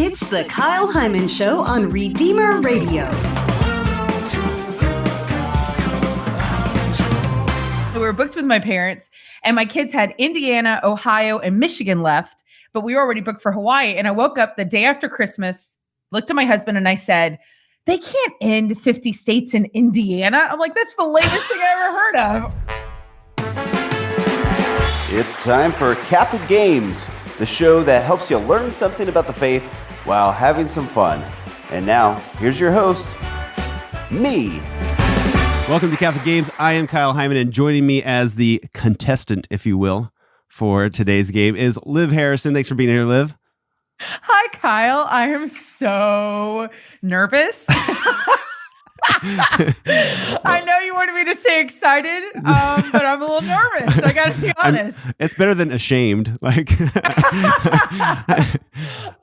It's the Kyle Hyman Show on Redeemer Radio. So we were booked with my parents, and my kids had Indiana, Ohio, and Michigan left, but we were already booked for Hawaii. And I woke up the day after Christmas, looked at my husband, and I said, they can't end 50 states in Indiana. I'm like, that's the latest thing I ever heard of. It's time for Catholic Games, the show that helps you learn something about the faith while having some fun. And now, here's your host, me. Welcome to Catholic Games. I am Kyle Hyman, and joining me as the contestant, if you will, for today's game is Liv Harrison. Thanks for being here, Liv. Hi, Kyle. I am so nervous. I know you wanted me to say excited, but I'm a little nervous. I got to be honest. It's better than ashamed. Like,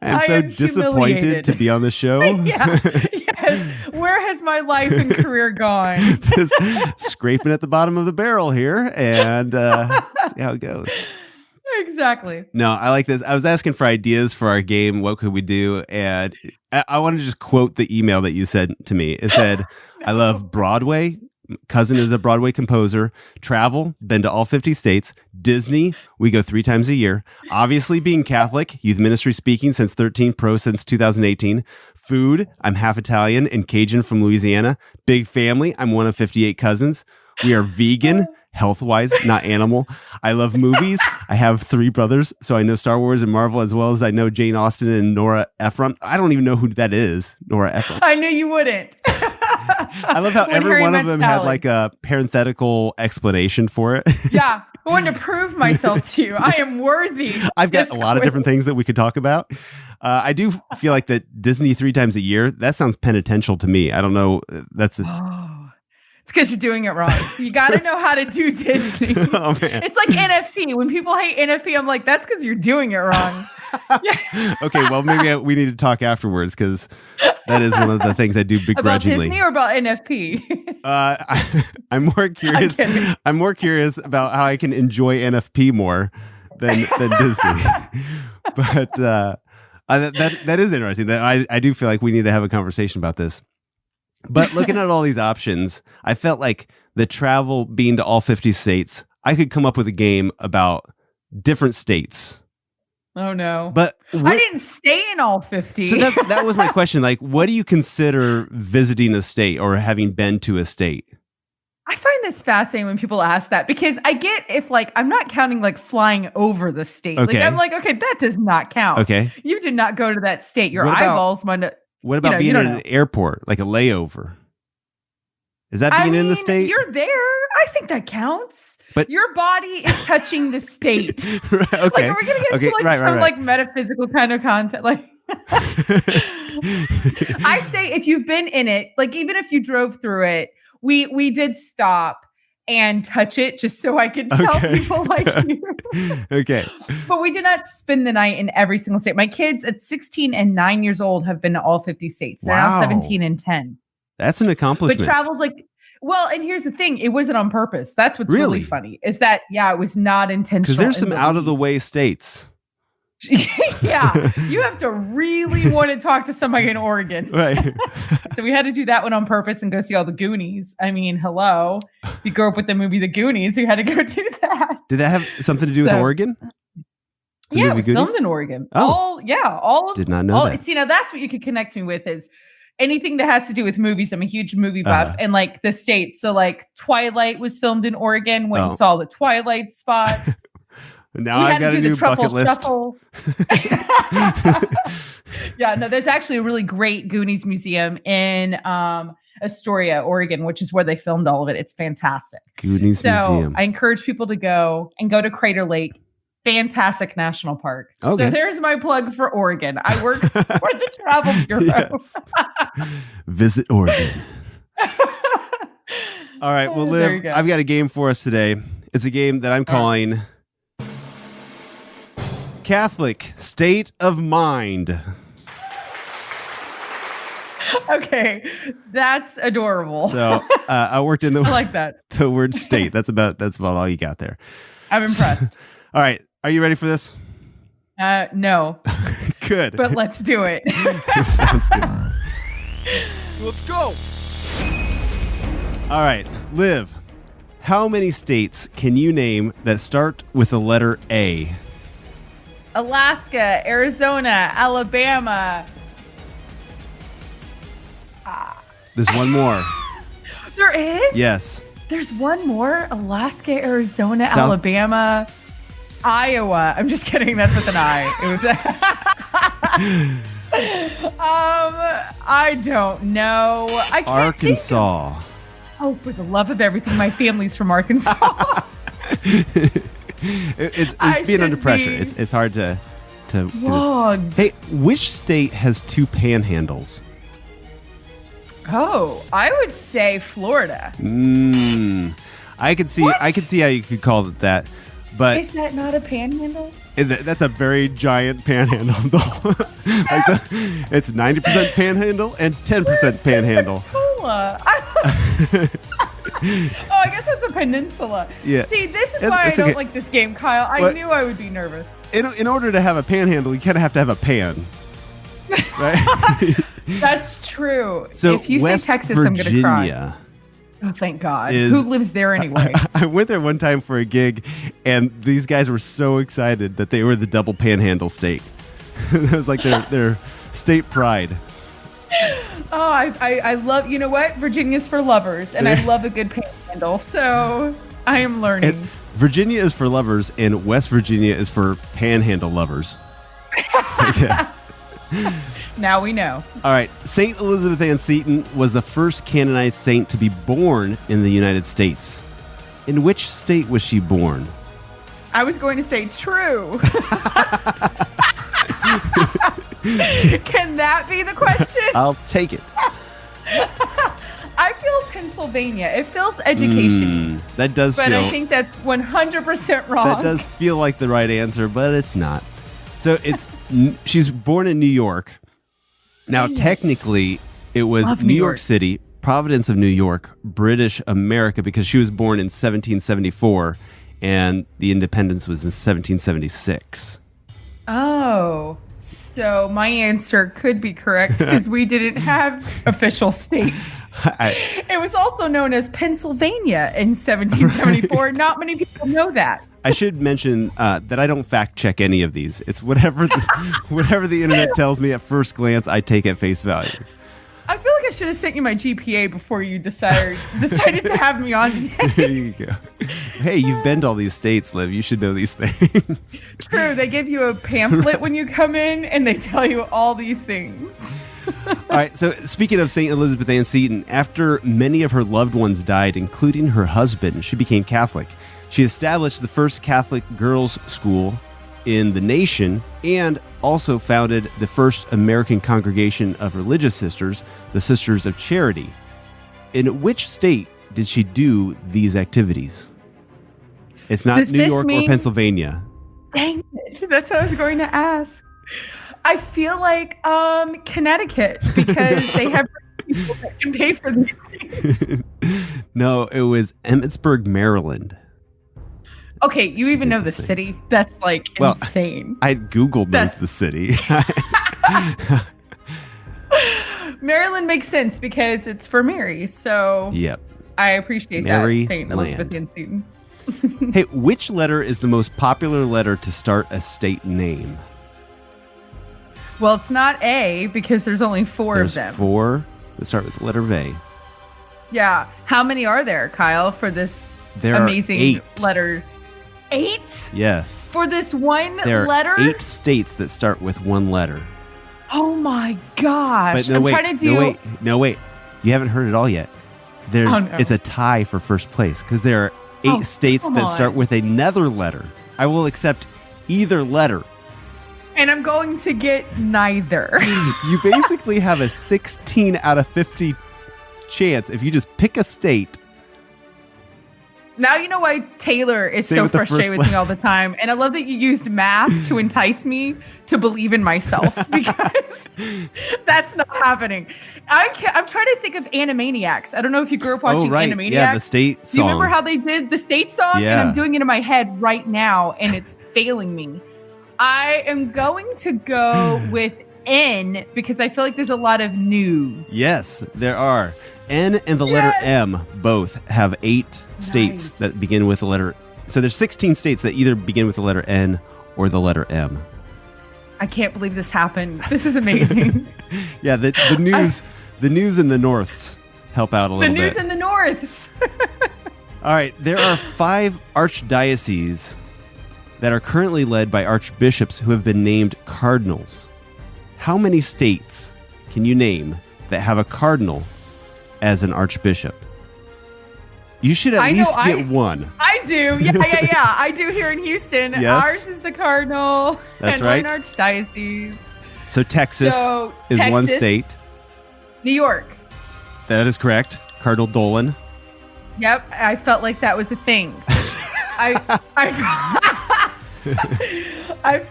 I'm so disappointed to be on the show. Yeah. Yes. Where has my life and career gone? Just scraping at the bottom of the barrel here and see how it goes. Exactly. No, I like this. I was asking for ideas for our game. What could we do? And I want to just quote the email that you sent to me. It said, I love Broadway. Cousin is a Broadway composer. Travel, been to all 50 states. Disney, we go 3 times a year. Obviously being Catholic, youth ministry speaking since 13, pro since 2018. Food, I'm half Italian and Cajun from Louisiana. Big family, I'm one of 58 cousins. We are vegan. Health-wise, not animal. I love movies. I have 3 brothers, so I know Star Wars and Marvel as well as I know Jane Austen and Nora Ephron. I don't even know who that is, Nora Ephron. I knew you wouldn't. I love how every one of them had like a parenthetical explanation for it. Yeah, I wanted to prove myself to you. I am worthy. I've got a lot of different things that we could talk about. I do feel like that Disney 3 times a year, that sounds penitential to me. I don't know. That's... It's because you're doing it wrong. You got to know how to do Disney. Oh, man. It's like NFP. When people hate NFP, I'm like, that's because you're doing it wrong. Okay, well, maybe we need to talk afterwards because that is one of the things I do begrudgingly. About Disney or about NFP? I'm more curious. I'm more curious about how I can enjoy NFP more than Disney. But that is interesting. That I do feel like we need to have a conversation about this. But looking at all these options, I felt like the travel being to all 50 states, I could come up with a game about different states. Oh, no. But I didn't stay in all 50. So that was my question. Like, what do you consider visiting a state or having been to a state? I find this fascinating when people ask that because I get if like I'm not counting like flying over the state. Okay. Like I'm like, okay, that does not count. Okay. You did not go to that state. Your eyeballs might have... What about being in an airport, like a layover? Is that being in the state? You're there. I think that counts. But your body is touching the state. Okay. Like, are we going to get into some like metaphysical kind of content? Like, I say if you've been in it, like even if you drove through it, we did stop and touch it just so I could tell people like you. Okay. But we did not spend the night in every single state. My kids at 16 and 9 years old have been to all 50 states. They're now 17 and 10. That's an accomplishment. But travel's like, well, and here's the thing. It wasn't on purpose. That's what's really funny is that, it was not intentional. Because there's some out of the way states. Yeah, you have to really want to talk to somebody in Oregon. Right. So we had to do that one on purpose and go see all the Goonies. I mean, hello. If you grew up with the movie The Goonies, we had to go do that. Did that have something to do with Oregon? Yeah, it was filmed in Oregon. Oh. All did not know that. See, now that's what you could connect me with is anything that has to do with movies. I'm a huge movie buff and like the states. So like Twilight was filmed in Oregon. Went and saw the Twilight spots. Now I've got a new bucket list. Yeah, no, there's actually a really great Goonies museum in Astoria, Oregon, which is where they filmed all of it. It's fantastic. Goonies museum. I encourage people to go to Crater Lake. Fantastic national park. Okay. So there's my plug for Oregon. I work for the Travel Bureau. Visit Oregon. All right, well, Liv, I've got a game for us today. It's a game that I'm calling Catholic State of Mind. Okay, that's adorable. So I worked in the I like that. The word state. That's about all you got there. I'm impressed. All right, are you ready for this? No. Good. but let's do it. Sounds good. Let's go. All right, Liv, how many states can you name that start with the letter A? Alaska, Arizona, Alabama. There's one more. There is? Yes. There's one more. Alaska, Arizona, South- Alabama, Iowa. I'm just kidding. That's with an I. It was. I don't know. I can't Arkansas. Think of, oh, for the love of everything, my family's from Arkansas. It's I being under should pressure. be- It's hard to do Whoa. this. Hey, which state has 2 panhandles? Oh, I would say Florida. I could see What? how you could call it that, but Is that not a panhandle? that's a very giant panhandle. It's 90% panhandle and 10% panhandle. Pensacola. Oh, I guess that's a peninsula. Yeah. See, this is It- why I it's don't okay. like this game, Kyle. I But- knew I would be nervous. In order to have a panhandle, you kind of have to have a pan, right? That's true. So if you West say Texas, I'm going to cry. Virginia. Oh, thank God. is- Who lives there anyway? I went there one time for a gig, and these guys were so excited that they were the double panhandle state. It was like their state pride. Oh, I love, you know what? Virginia's for lovers, and I love a good panhandle. So I am learning. And Virginia is for lovers, and West Virginia is for panhandle lovers. Yeah. Now we know. All right. Saint Elizabeth Ann Seton was the first canonized saint to be born in the United States. In which state was she born? I was going to say true. Can that be the question? I'll take it. I feel Pennsylvania. It feels education. That does But feel. I think that's 100% wrong. That does feel like the right answer, but it's not. So she's born in New York. Now, technically, it was Love New New York York. City, Providence of New York, British America, because she was born in 1774, and the independence was in 1776. Oh, so my answer could be correct because we didn't have official states. It was also known as Pennsylvania in 1774. Not many people know that. I should mention that I don't fact check any of these. It's whatever the internet tells me at first glance, I take at face value. I feel like I should have sent you my GPA before you decided to have me on There today. you go. Hey, you've been to all these states, Liv. You should know these things. True, they give you a pamphlet when you come in, and they tell you all these things. All right, so speaking of St. Elizabeth Ann Seton, after many of her loved ones died, including her husband, she became Catholic. She established the first Catholic girls' school in the nation and also founded the first American congregation of religious sisters, the Sisters of Charity. In which state did she do these activities? It's not Does New this York or mean- Pennsylvania. Dang it, that's what I was going to ask. I feel like Connecticut because they have people that can pay for these things. No, it was Emmitsburg, Maryland. Okay, you even did know the the things. city? That's like Well, insane. I Googled knows That's- the city. Maryland makes sense because it's for Mary, so Yep. I appreciate Mary that, St. Elizabeth Land. Ann Seton. Hey, which letter is the most popular letter to start a state name? Well, it's not A because there's only four There's of them. 4 that start with the letter V. Yeah. How many are there, Kyle, for this There amazing are 8. letter? 8? Yes. For this one There are letter? 8 states that start with one letter. Oh my gosh. But no, I'm wait. trying to do No, wait. You haven't heard it all yet. There's Oh, no. It's a tie for first place because there are 8 Oh, states come that start on. with another letter. I will accept either letter. and I'm going to get neither. You basically have a 16 out of 50 chance if you just pick a state. Now you know why Taylor is Say so with the frustrated first with me all the time. And I love that you used math to entice me to believe in myself because that's not happening. I'm trying to think of Animaniacs. I don't know if you grew up watching Oh, right. Animaniacs. Yeah, the state Do you remember song. how they did the state song? Yeah. And I'm doing it in my head right now and it's failing me. I am going to go with N because I feel like there's a lot of news. Yes, there are. N and the letter M both have 8 states that begin with the letter. So there's 16 states that either begin with the letter N or the letter M. I can't believe this happened. This is amazing. Yeah, the news, the news in the Norths help out a little bit. The news in the Norths. All right, there are 5 archdioceses that are currently led by archbishops who have been named cardinals. How many states can you name that have a cardinal as an archbishop? You should at least get one. I do. Yeah. I do here in Houston. Yes. Ours is the cardinal. That's and right. we're an archdiocese. So Texas is one state. New York. That is correct. Cardinal Dolan. Yep. I felt like that was a thing. I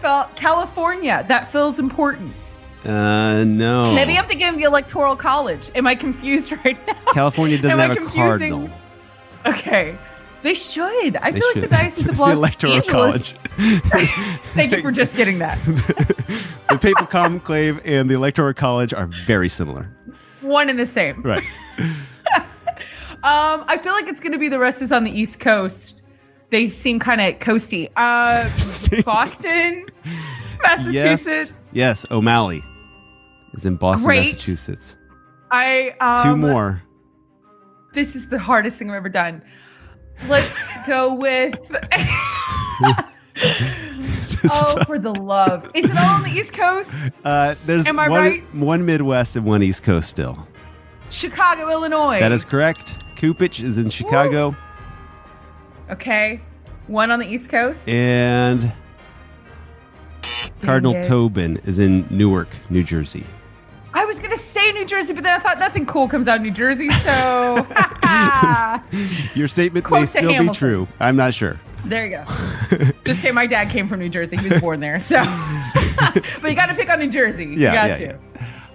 felt California. That feels important. No. Maybe I'm thinking of the Electoral College. Am I confused right now? California doesn't have a cardinal. Okay. They should. I feel like the Diocese of the Los Electoral Angeles. College. Thank you for just getting that. The Papal Conclave and the Electoral College are very similar. One and the same. Right. I feel like it's going to be the rest is on the East Coast. They seem kind of coasty. Boston, Massachusetts. Yes, O'Malley is in Boston, Great. Massachusetts. 2 more. This is the hardest thing I've ever done. Let's go with for the love. Is it all on the East Coast? There's Am I right? one Midwest and one East Coast still. Chicago, Illinois. That is correct. Cupich is in Chicago. Woo. Okay. One on the East Coast. And Cardinal Tobin is in Newark, New Jersey. I was going to say New Jersey, but then I thought nothing cool comes out of New Jersey, so... Your statement Quote may to still Hamilton. be true. I'm not sure. There you go. Just kidding. My dad came from New Jersey. He was born there, so... But you got to pick on New Jersey. Yeah, you got to.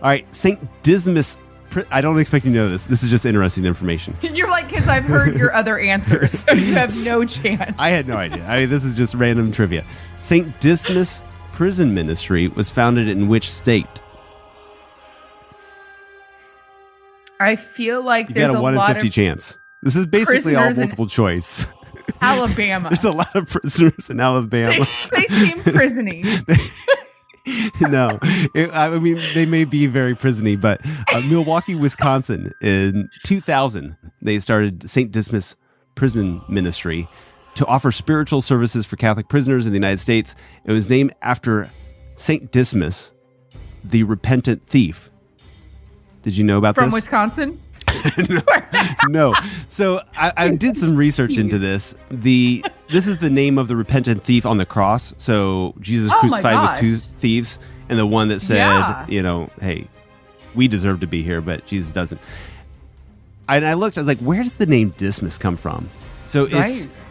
All right, St. Dismas... I don't expect you to know this. This is just interesting information. You're like, because I've heard your other answers, so you have no chance. I had no idea. I mean, this is just random trivia. St. Dismas Prison Ministry was founded in which state? I feel like You there's got a 1 in 50 of chance. This is basically all prisoners in multiple choice. Alabama. There's a lot of prisoners in Alabama. They seem prisony. No, I mean, they may be very prisony, but Milwaukee, Wisconsin, in 2000, they started St. Dismas Prison Ministry to offer spiritual services for Catholic prisoners in the United States. It was named after St. Dismas, the repentant thief. Did you know about From this? Wisconsin? No. So I did some research into this. This is the name of the repentant thief on the cross. So Jesus crucified with 2 thieves, and the one that said, hey, we deserve to be here, but Jesus doesn't. And I looked, I was like, where does the name Dismas come from? So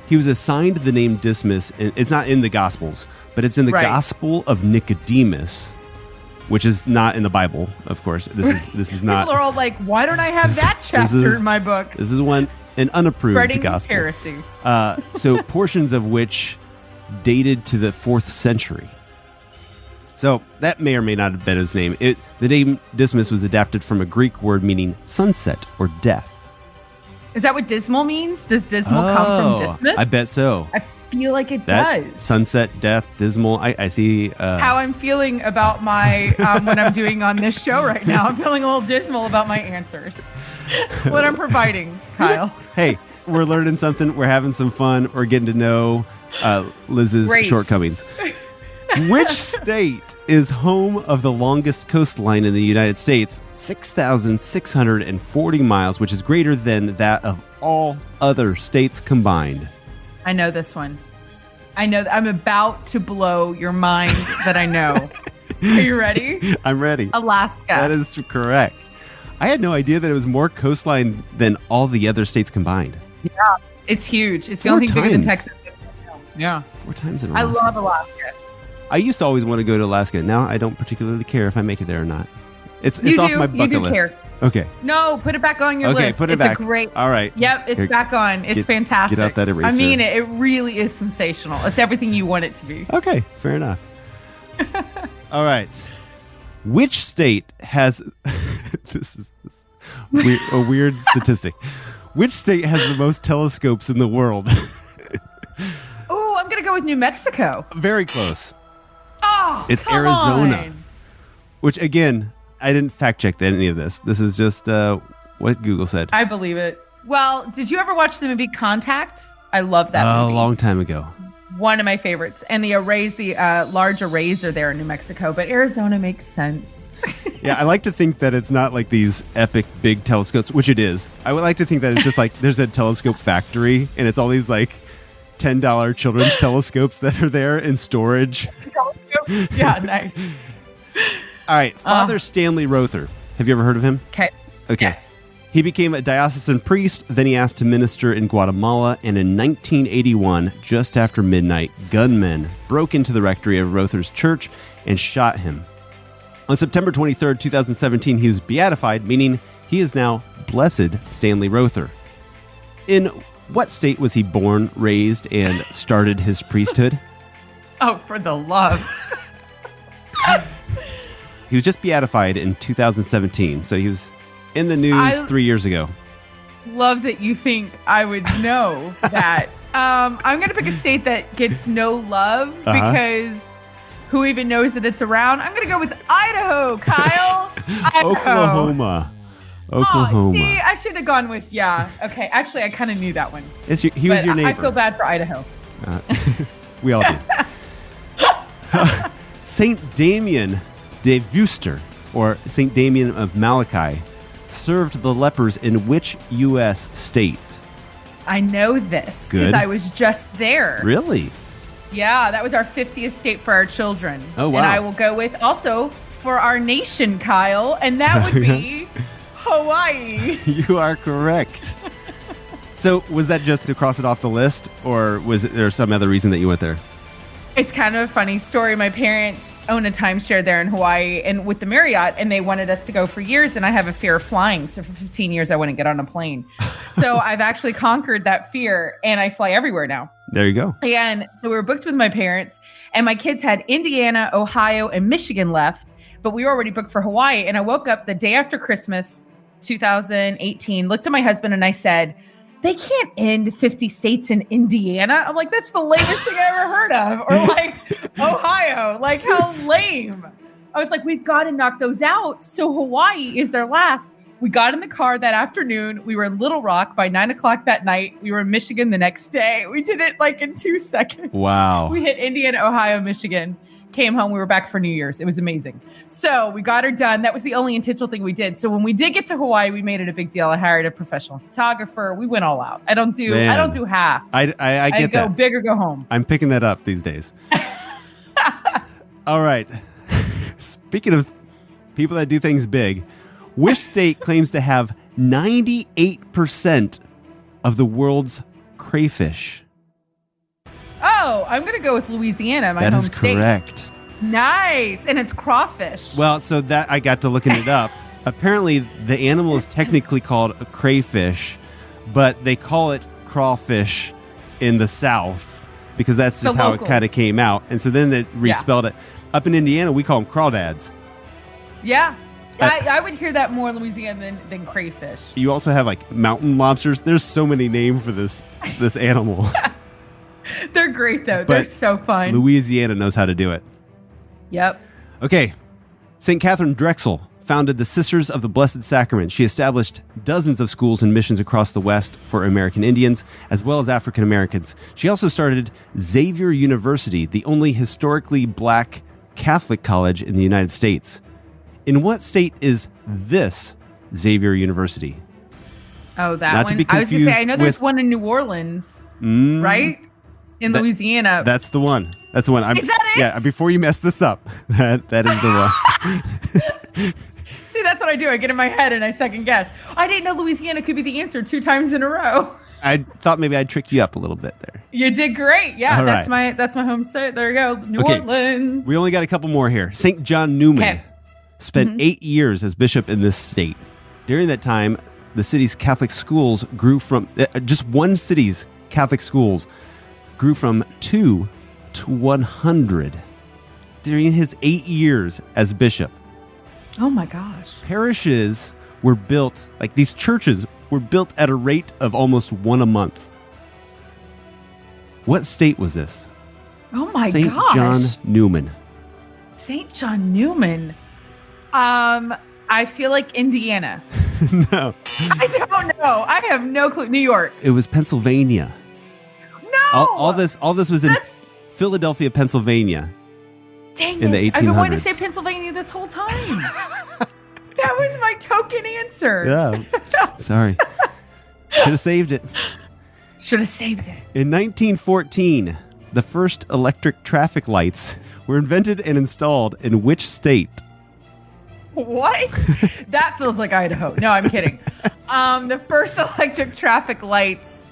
he was assigned the name Dismas. It's not in the Gospels, but it's in the Gospel of Nicodemus, which is not in the Bible, of course. This is not. People are all like, why don't I have that chapter in my book? This is an unapproved Spreading gospel. heresy. So portions of which dated to the 4th century. So that may or may not have been his name. The name Dismas was adapted from a Greek word meaning sunset or death. Is that what dismal means? Does dismal come from Dismas? I bet so. I feel like it does. Sunset, death, dismal. I see. How I'm feeling about my what I'm doing on this show right now. I'm feeling a little dismal about my answers. What I'm providing, Kyle. Hey, we're learning something. We're having some fun. We're getting to know Liz's shortcomings. Which state is home of the longest coastline in the United States, 6,640 miles, which is greater than that of all other states combined? I know this one. I know I'm about to blow your mind that I know. Are you ready? I'm ready. Alaska. That is correct. I had no idea that it was more coastline than all the other states combined. Yeah, it's huge. It's the only thing bigger than Texas. Yeah. 4 times in Alaska. I love Alaska. I used to always want to go to Alaska. Now I don't particularly care if I make it there or not. It's off my bucket list. Care. Okay. No, put it back on your list. Okay, put it back. It's a great. All right. Yep, it's back on. It's fantastic. Get out that eraser. I mean it. It really is sensational. It's everything you want it to be. Okay, fair enough. All right. Which state has this is a weird statistic. Which state has the most telescopes in the world? Oh, I'm going to go with New Mexico. Very close. Oh, It's come Arizona. on. Which, again, I didn't fact check any of this. This is just what Google said. I believe it. Well, did you ever watch the movie Contact? I love that A movie. long time ago. One of my favorites. And the arrays, the large arrays are there in New Mexico, but Arizona makes sense. Yeah, I like to think that it's not like these epic big telescopes, which it is. I would like to think that it's just like there's a telescope factory and it's all these like $10 children's telescopes that are there in storage. Yeah, nice. All right, Father Stanley Rother. Have you ever heard of him? Okay. Okay. Yes. He became a diocesan priest, then he asked to minister in Guatemala, and in 1981, just after midnight, gunmen broke into the rectory of Rother's church and shot him. On September 23rd, 2017, he was beatified, meaning he is now Blessed Stanley Rother. In what state was he born, raised, and started his priesthood? Oh, for the love. He was just beatified in 2017, so he was in the news 3 years ago. Love that you think I would know that. I'm going to pick a state that gets no love because who even knows that it's around? I'm going to go with Idaho, Kyle. Idaho. Oklahoma. Oh, see, I should have gone with, Okay, actually, I kind of knew that one. He was your neighbor. I feel bad for Idaho. We all do. Saint Damien de Veuster, or Saint Damien of Malachi, served the lepers in which U.S. state? I know this Good. because I was just there. Really? Yeah, that was our 50th state for our children. Oh, wow. And I will go with also for our nation, Kyle, and that would be Hawaii. You are correct. So was that just to cross it off the list, or was there some other reason that you went there? It's kind of a funny story. My parents own a timeshare there in Hawaii and with the Marriott, and they wanted us to go for years, and I have a fear of flying. So for 15 years, I wouldn't get on a plane. So I've actually conquered that fear, and I fly everywhere now. There you go. And so we were booked with my parents, and my kids had Indiana, Ohio, and Michigan left, but we were already booked for Hawaii. And I woke up the day after Christmas, 2018, looked at my husband, and I said, they can't end 50 states in Indiana. I'm like, that's the lamest thing I ever heard of. Or like Ohio, like how lame. I was like, we've got to knock those out. So Hawaii is their last. We got in the car that afternoon. We were in Little Rock by 9:00 that night. We were in Michigan the next day. We did it like in 2 seconds. Wow. We hit Indiana, Ohio, Michigan. Came home. We were back for New Year's. It was amazing. So we got her done. That was the only intentional thing we did. So when we did get to Hawaii, we made it a big deal. I hired a professional photographer. We went all out. I don't do half. I get go that. big or go home. I'm picking that up these days. All right. Speaking of people that do things big, which state claims to have 98% of the world's crayfish? Oh, I'm going to go with Louisiana, my That home is state. correct. Nice. And it's crawfish. Well, so that I got to looking it up. Apparently, the animal is technically called a crayfish, but they call it crawfish in the South because that's just The how local. it kind of came out. And so then they respelled it. Up in Indiana, we call them crawdads. Yeah. I would hear that more in Louisiana than crayfish. You also have like mountain lobsters. There's so many names for this animal. They're great, though. They're But so fun. Louisiana knows how to do it. Yep. Okay. St. Catherine Drexel founded the Sisters of the Blessed Sacrament. She established dozens of schools and missions across the West for American Indians, as well as African Americans. She also started Xavier University, the only historically black Catholic college in the United States. In what state is this Xavier University? Oh, that Not to one. be I was going to say, I confused know there's with- one in New Orleans, right? In That- Louisiana. That's the one. That's the one. Is that it? Yeah, before you mess this up, that is the one. See, that's what I do. I get in my head and I second guess. I didn't know Louisiana could be the answer 2 times in a row. I thought maybe I'd trick you up a little bit there. You did great. Yeah, All that's right. my home state. There you go. New Okay. Orleans. We only got a couple more here. St. John Newman Okay. spent 8 years as bishop in this state. During that time, the city's Catholic schools grew from just one city's Catholic schools grew from 2 to 100. during his 8 years as bishop. Oh my gosh. Parishes were built, like these churches were built at a rate of almost one a month. What state was this? Oh my St. gosh. John Newman. St. John Newman. I feel like Indiana. No, I don't know. I have no clue. New York. it was Pennsylvania. No. All this was in That's- Philadelphia, Pennsylvania. Dang in it. the I've been wanting to 1800s. say Pennsylvania this whole time. That was my token answer. Yeah. Sorry. Should have saved it. Should have saved it. In 1914, the first electric traffic lights were invented and installed in which state? What? That feels like Idaho. No, I'm kidding. The first electric traffic lights.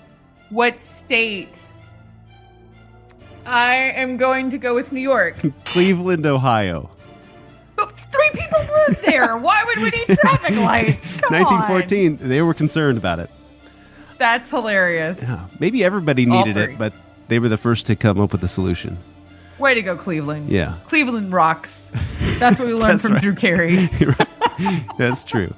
What state? I am going to go with New York. Cleveland, Ohio. But 3 people live there. Why would we need traffic lights? Come 1914, they were concerned about it. on. That's hilarious. Yeah, maybe everybody All needed three. it, but they were the first to come up with a solution. Way to go, Cleveland. Yeah. Cleveland rocks. That's what we learned That's from right. Drew Carey. That's true.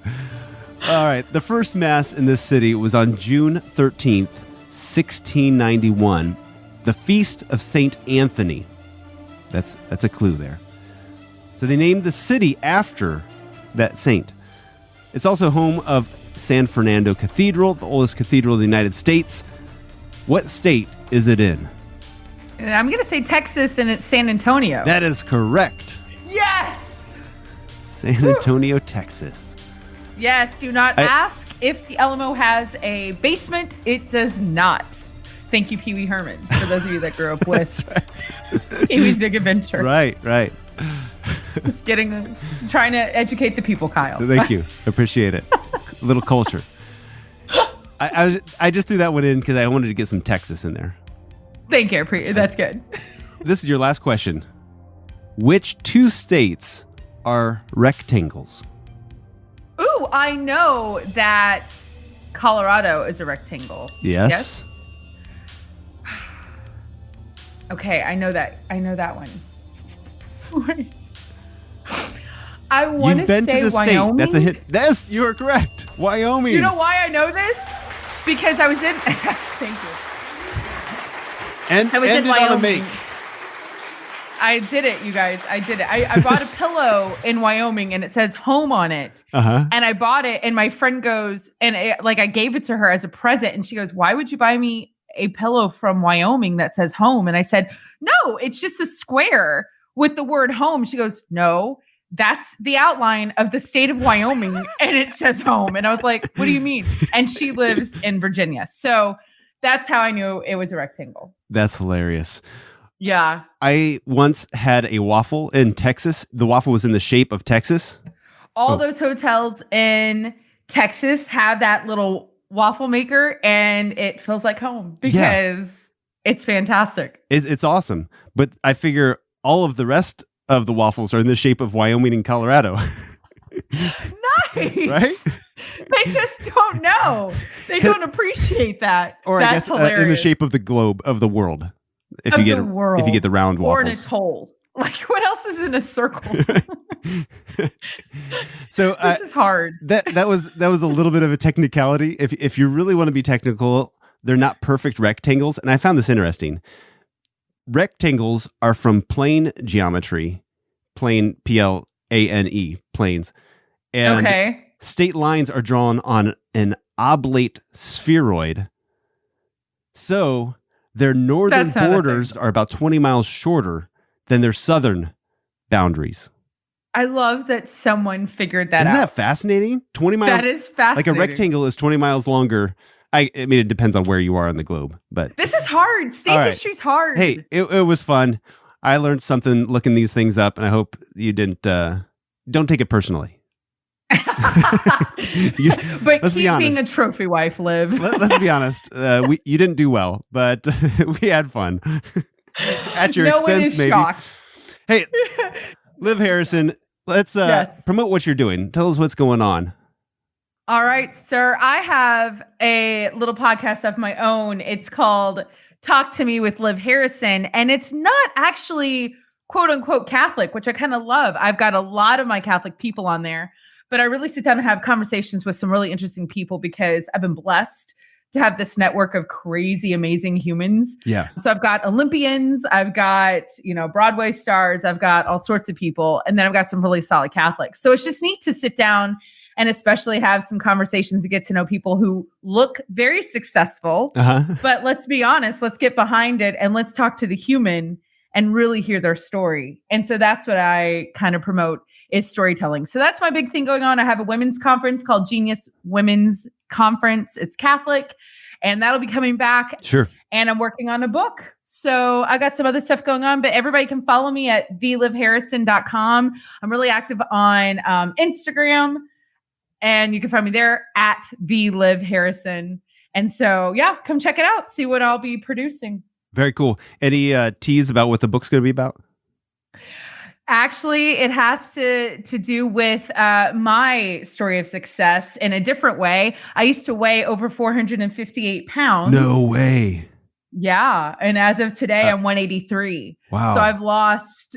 All right. The first mass in this city was on June 13th, 1691, the Feast of St. Anthony. That's a clue there. So they named the city after that saint. It's also home of San Fernando Cathedral, the oldest cathedral in the United States. What state is it in? I'm going to say Texas, and it's San Antonio. That is correct. Yes! San Antonio, Texas. Yes, do not ask if the Alamo has a basement. It does not. Thank you, Pee Wee Herman, for those of you that grew up with Pee Wee's Big Adventure. Right. Just trying to educate the people, Kyle. Thank you. Appreciate it. A little culture. I just threw that one in because I wanted to get some Texas in there. Thank you. That's good. This is your last question. Which 2 states are rectangles? Ooh, I know that Colorado is a rectangle. Yes. Okay, I know that one. Wait. I want You've to been say to the Wyoming. state. That's a hit. Yes, you are correct. Wyoming. You know why I know this? Because I was in. Thank you. and I was in ended on a Wyoming. make. I did it, you guys. I did it. I bought a pillow in Wyoming, and it says home on it. Uh-huh. And I bought it, and my friend goes, and I gave it to her as a present, and she goes, "Why would you buy me a pillow from Wyoming that says home?" And I said, "No, it's just a square with the word home." She goes, "No, that's the outline of the state of Wyoming, and it says home." And I was like, "What do you mean?" And she lives in Virginia. So that's how I knew it was a rectangle. That's hilarious. Yeah. I once had a waffle in Texas. The waffle was in the shape of Texas. All those hotels in Texas have that little waffle maker, and it feels like home because it's fantastic. It's awesome. But I figure all of the rest of the waffles are in the shape of Wyoming and Colorado. Nice. Right? They just don't know. They don't appreciate that. Or That's I guess in the hilarious. shape of the globe of the world. If Of you get the world. if you get the round Or in a waffles. toll. Like, what else is in a circle? So This is hard. that was a little bit of a technicality. If you really want to be technical, they're not perfect rectangles, and I found this interesting. Rectangles are from plane geometry, plane plane planes, and Okay. state lines are drawn on an oblate spheroid. So their northern That's not a borders are about 20 miles shorter than their southern boundaries. I love that someone figured that Isn't out. that fascinating? 20 miles. That is fascinating. Like a rectangle is 20 miles longer. I mean, it depends on where you are on the globe, but This is hard. State All right. history's hard. hey, it was fun. I learned something looking these things up, and I hope you didn't. Don't take it personally. You- but let's be keep being honest. a trophy wife, Liv. Let's be honest. You didn't do well, but we had fun at your no one expense. is Maybe. shocked. Hey, Liv Harrison, let's Yes. promote what you're doing. Tell us what's going on. All right, sir. I have a little podcast of my own. It's called Talk to Me with Liv Harrison, and it's not actually quote unquote Catholic, which I kind of love. I've got a lot of my Catholic people on there, but I really sit down and have conversations with some really interesting people because I've been blessed to have this network of crazy, amazing humans. Yeah. So I've got Olympians, I've got, Broadway stars, I've got all sorts of people, and then I've got some really solid Catholics. So it's just neat to sit down and especially have some conversations to get to know people who look very successful. But let's be honest, let's get behind it and let's talk to the human and really hear their story. And so that's what I kind of promote is storytelling. So that's my big thing going on. I have a women's conference called Genius Women's Conference. It's Catholic, and that'll be coming back. Sure. And I'm working on a book. So I got some other stuff going on, but everybody can follow me at thelivharrison.com. I'm really active on Instagram, and you can find me there at thelivharrison. And so, yeah, come check it out. See what I'll be producing. Very cool. Any tease about what the book's going to be about? Actually, it has to do with my story of success in a different way. I used to weigh over 458 pounds. No way. Yeah. And as of today, I'm 183. Wow. So I've lost,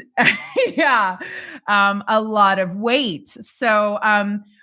a lot of weight. So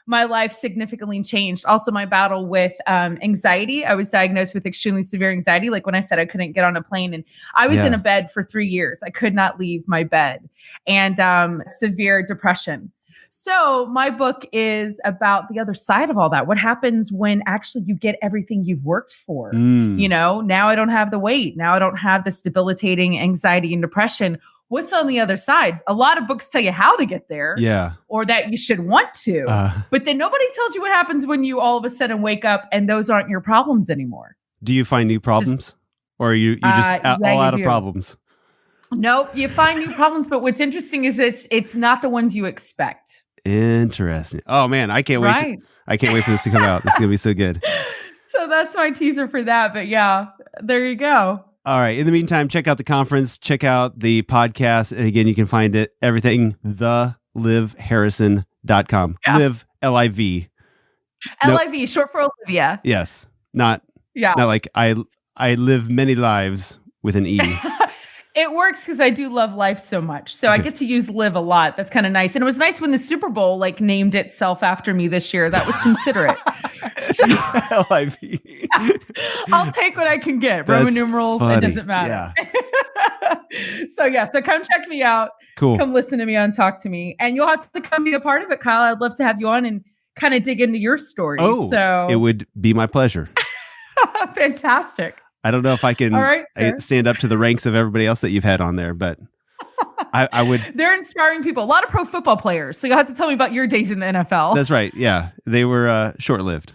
my life significantly changed. Also, my battle with anxiety. I was diagnosed with extremely severe anxiety. Like when I said I couldn't get on a plane, and I was in a bed for 3 years. I could not leave my bed, and severe depression. So my book is about the other side of all that. What happens when actually you get everything you've worked for? Now I don't have the weight. Now I don't have this debilitating anxiety and depression. What's on the other side? A lot of books tell you how to get there. Yeah. Or that you should want to. But then nobody tells you what happens when you all of a sudden wake up and those aren't your problems anymore. Do you find new problems? Or are you just all out of problems? Nope. You find new problems, but what's interesting is it's not the ones you expect. Interesting. Oh man, I can't wait. Right. I can't wait for this to come out. This is going to be so good. So that's my teaser for that. But yeah, there you go. All right. In the meantime, check out the conference, check out the podcast. And again, you can find it, everything, thelivharrison.com. Yeah. Liv, L-I-V. L-I-V, short for Olivia. Yes. Not Yeah. not like I live many lives with an E. It works because I do love life so much. So I get to use live a lot. That's kind of nice. And it was nice when the Super Bowl named itself after me this year. That was considerate. So, L-I-V. I'll take what I can get. That's Roman numerals, funny. it doesn't matter. Yeah. So come check me out. Cool. Come listen to me on Talk to Me. And you'll have to come be a part of it, Kyle. I'd love to have you on and kind of dig into your story. So it would be my pleasure. Fantastic. I don't know if I can All right, sir. stand up to the ranks of everybody else that you've had on there, but I would. They're inspiring people. A lot of pro football players. So you'll have to tell me about your days in the NFL. That's right. Yeah. They were short-lived.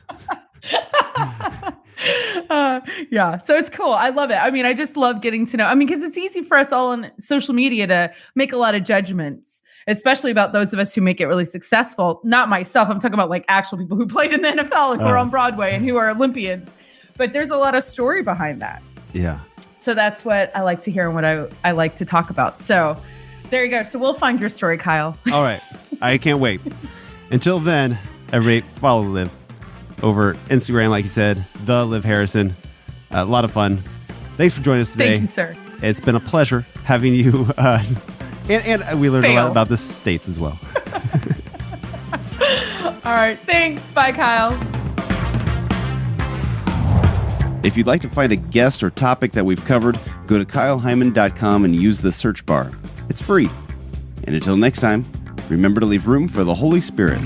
Yeah. So it's cool. I love it. I mean, I just love getting to know. Because it's easy for us all on social media to make a lot of judgments, especially about those of us who make it really successful. Not myself. I'm talking about actual people who played in the NFL and who are on Broadway and who are Olympians. But there's a lot of story behind that. Yeah. So that's what I like to hear and what I like to talk about. So there you go. So we'll find your story, Kyle. All right. I can't wait. Until then, everybody follow Liv over Instagram, like you said, the Liv Harrison. A lot of fun. Thanks for joining us today. Thank you, sir. It's been a pleasure having you. And we learned a lot about the states as well. All right. Thanks. Bye, Kyle. If you'd like to find a guest or topic that we've covered, go to kylehyman.com and use the search bar. It's free. And until next time, remember to leave room for the Holy Spirit.